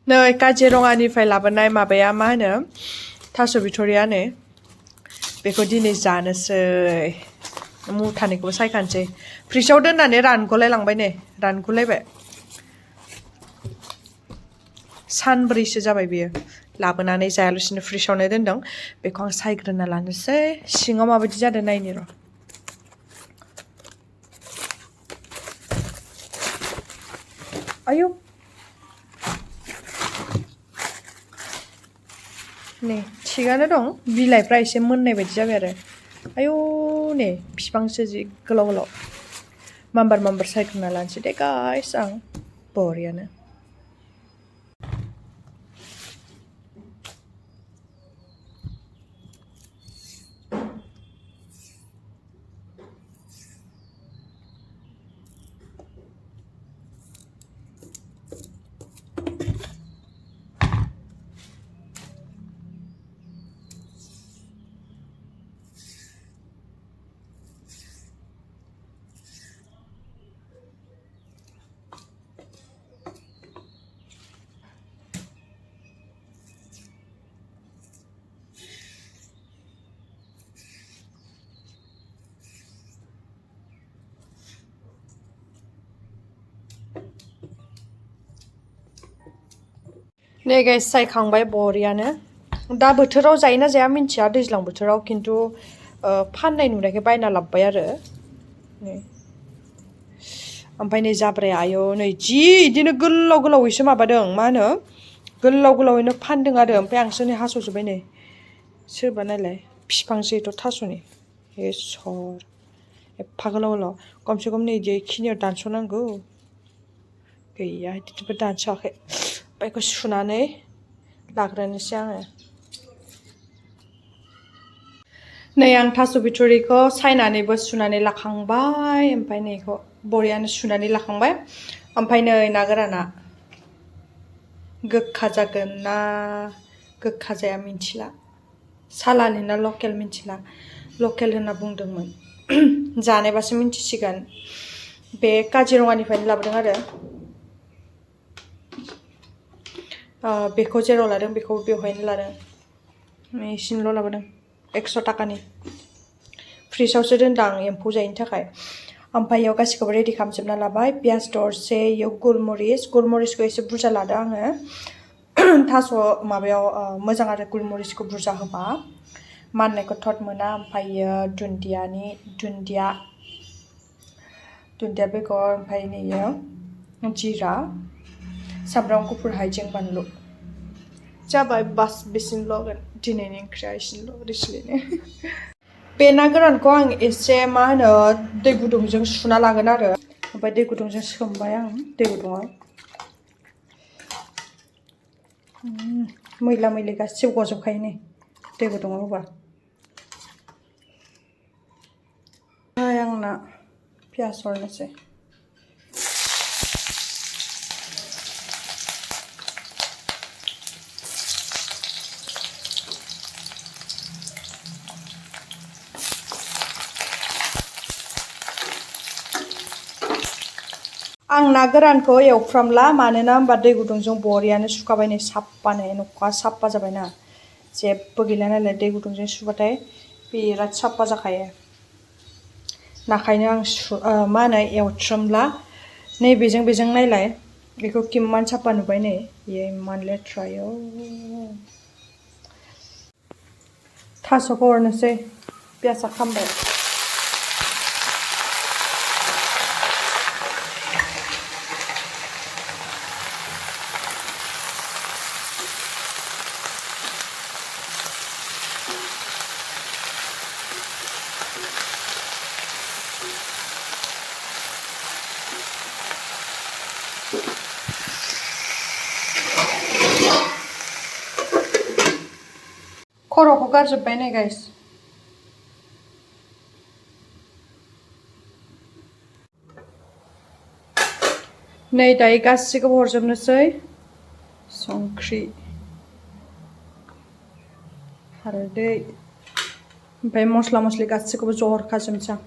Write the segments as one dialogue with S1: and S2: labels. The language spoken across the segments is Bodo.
S1: नै काजिरङानिफ्राय लाबोनाय माबाया मा होनो थास' बिथ'रियानो बेखौ दिनै जानोसै मुथानिखौबो सायखानोसै फ्रिजआव दोननानै रानग'लाय लांबाय नै रानग'लायबाय सानब्रैसो जाबाय बियो लाबोनानै जायालासिनो फ्रिजआवनो दोनदों बेखौ आं सायग्रोना लानोसै सिङाव माबायदि जादों नायनि र' आयौ नै थिगानो दं बिलाइफ्रा एसे मोननाय बायदि जाबाय आरो आयौ नै बिफांसो जि गोलाव गोलाव माम्बार सायग्रोना लानोसै दे गाइस आं बरियानो नै गाइस सायखांबाय बरियानो दा बोथोराव जायोना जाया मिन्थिया दैज्लां बोथोराव खिन्थु फाननाय नुनायखाय बायना लाबोबाय आरो नै ओमफ्राय नै जाब्राया आयौ नै जि इदिनो गोलाव गोलावैसो माबादों मा होनो गोलाव गोलावैनो फानदों आरो ओमफ्राय आंसो नै हास'जोब्बाय नै सोरबा नायलाय बिफांसोथ' थास'नि हे सर एफा गोलाव गोलाव खमसे खम नै इदिखिनियाव दानस'नांगौ गैया इदिबो दानस'वाखै बेखौ सुनानै लाग्रोनोसै आङो नै आं थास' बिथ'रिखौ सायनानैबो सुनानै लाखांबाय ओमफ्राय नै बेखौ बरियानो सुनानै लाखांबाय ओमफ्राय नै ना गोराना गोखा जागोन ना गोखा जाया मिन्थिला सालानि ना लकेल मिन्थिला लकेल होनना बुंदोंमोन जानायबासो मिन्थिसिगोन बे काजिरङानिफ्रायनो लाबोदों आरो बेखौ जेराव लादों बेखौ बेवहायनो लादों एसेनिल' लाबोदों 100 थाखानि फ्रिजआवसो दोनदां एम्फौ जायैनि थाखाय ओमफ्राय इयाव गासिखौबो रेडि खालामजोबना लाबाय पियास दरसे इयाव गलमरिसखौ एसे बुरजा लादों आङो थास' माबायाव मोजां आरो गलमरिसखौ बुरजा होबा माननायखौ थट मोना ओमफ्रायो दुन्दिया बेगर ओमफ्राय नैयो जिरा सामब्राम गुफुर हाइजें बानलु जाबाय बास बेसिमल' दिनैनि ओंख्रिया एसेल' रिसलिनो बे ना गोरानखौ आं एसे मा होनो दै गुदुंजों सुना लागोन आरो ओमफ्राय दै गुदुंजों सोमबाय आं दै गुदुङाव मैला मैलि गासिबो गजोबखायो नै दै गुदुङाव होबा आंना पियास हरनोसै आं ना गोरानखौ एवफ्रामला मानोना होमबा दै गुदुंजों बरियानो सुखाबाय नै साफानो न'खा साफा जाबायना जेबो गैला नालाय दै गुदुंजों सुबाथाय बिराद साफा जाखायो नाखायनो आं मा होनो एवथ्रोमला नै बेजों नायलाय बेखौ किमान साफा नुबाय नै बेयो इमान लेथ्रायो थास'खौ हरनोसै पियासा खामबाय खर'खौ गारजोब्बाय नै गाइस नै दायो गासिखौबो हरजोबनोसै संख्रि हालदै ओमफ्राय मस्ला मस्लि गासिखौबो ज' हरखाजोबनोसै आं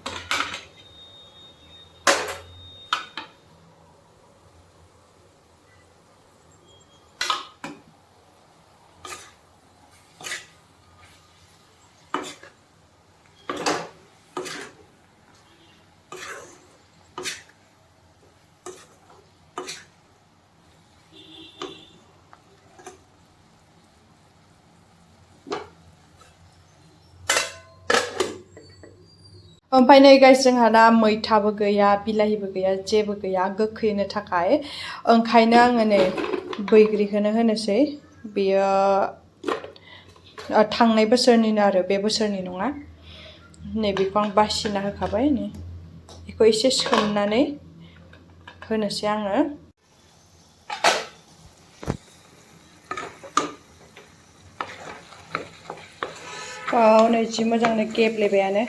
S1: ओमफ्राय नै गाइस जोंहा ना मैथाबो गैया बिलाहिबो गैया जेबो गैया गोखै होनो थाखाय ओंखायनो आङो नै बैग्रिखौनो होनोसै बेयो थांनाय बोसोरनिनो आरो बे बोसोरनि नङा नैबेखौ आं बासिना होखाबाय नै बेखौ एसे सोमनानै होनोसै आङो नै जि मोजांनो गेब्लेबायानो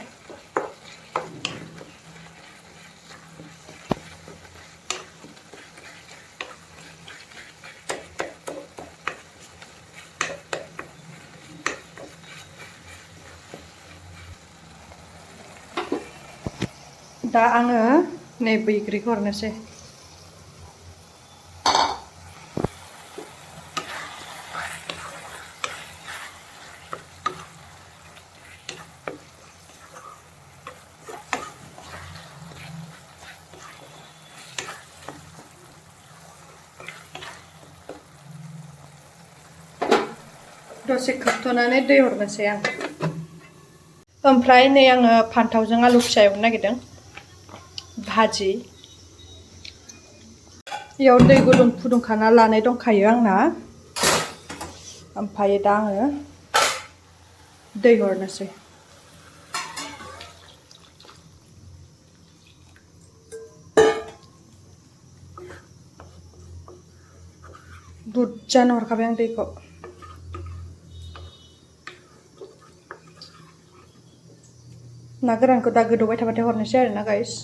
S1: दा आङो नै बैग्रिखौ हरनोसै दसे खोबथ'नानै दै हरनोसै आं ओमफ्राय नै आङो फान्थावजों आलु फिसा एवनो नागिरदों भाजि बेयाव दै गुदुं फुदुंखाना लानाय दंखायो आंना ओमफ्राय दा आङो दै हरनोसै बुरजानो हरखाबाय आं दैखौ ना गोरानखौ दा गोदौबाय थाबाथाय हरनोसै आरोना गाइस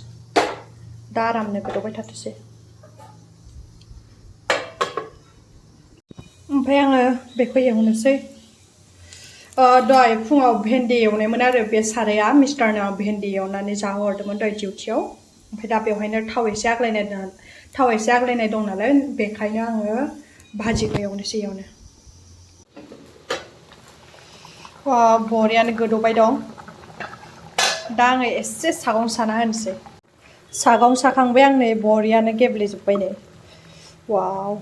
S1: दा आरामनो गोदौबाय थाथोंसै ओमफ्राय आङो बेखौ एवनोसै दहाय फुङाव भेन्दि एवनायमोन आरो बे साराया मिस्टारनाव भेन्दि एवनानै जाहोहरदोंमोन दहाय डिउटियाव ओमफ्राय दा बेवहायनो थाव एसे आग्लायनाय दं नालाय बेखायनो आङो भाजिखौ एवनोसै एवनो बरियानो गोदौबाय दं दा आङो एसे सागं साना होनोसै सागं साखांबाय आं नै बरियानो गेब्लेजोब्बाय नै वाव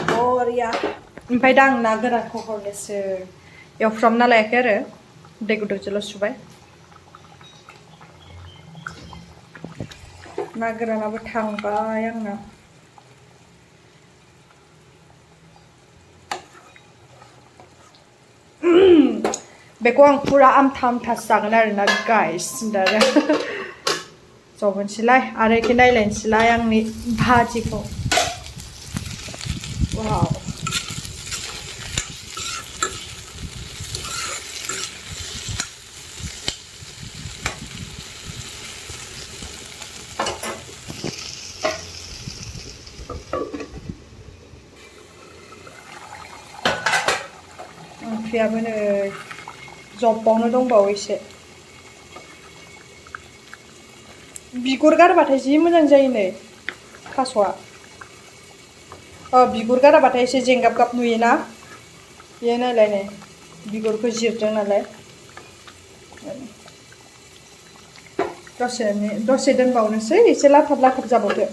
S1: बरिया ओमफ्राय दा आं ना गोरानखौ हरनोसै एवफ्रामना लायाखै आरो दै गुदुंजोंल' सुबाय ना गोरानाबो थांबाय आंना बेखौ आं फुरा आमथा आमथासो जागोन आरोना गाइस दा जबनोसैलाय आरो एखे नायलायनोसैलाय आंनि भाजिखौ वाव ओंख्रियाबो नै जब्बावनो दंबावो एसे बिगुर गारबाथाय जि मोजां जायो नै थास'आ बिगुर गाराबाथाय एसे जेंगाब गाब नुयोना बेयो नायलाय नै बिगुरखौ जिरदों नालाय दसे दोनबावनोसै एसे लाथाब लाथाब जाबावदो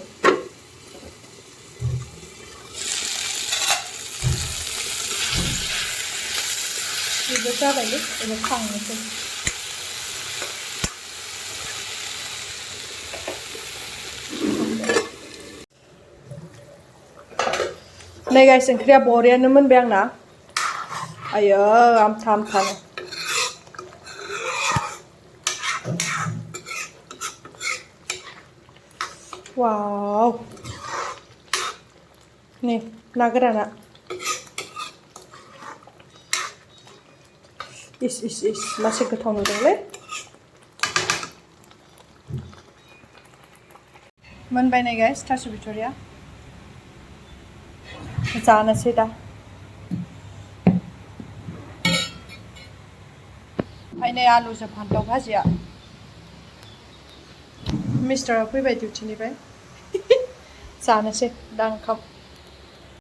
S1: बेबो जाबायलै एबा खांनोसै नै गाइस ओंख्रिया बरियानो मोनबाय आंना आयो आमथा आमथानो वाव नै ना गोराना इस इस इस मासे गोथाव नुदोंलै मोनबाय नै गाइस थास' बिथ'रिया जानोसै दा ओमफ्राय नै आलुजों फान्थाव भाजिया मिस्टारा फैबाय डिउटिनिफ्राय जानोसै दा ओंखाम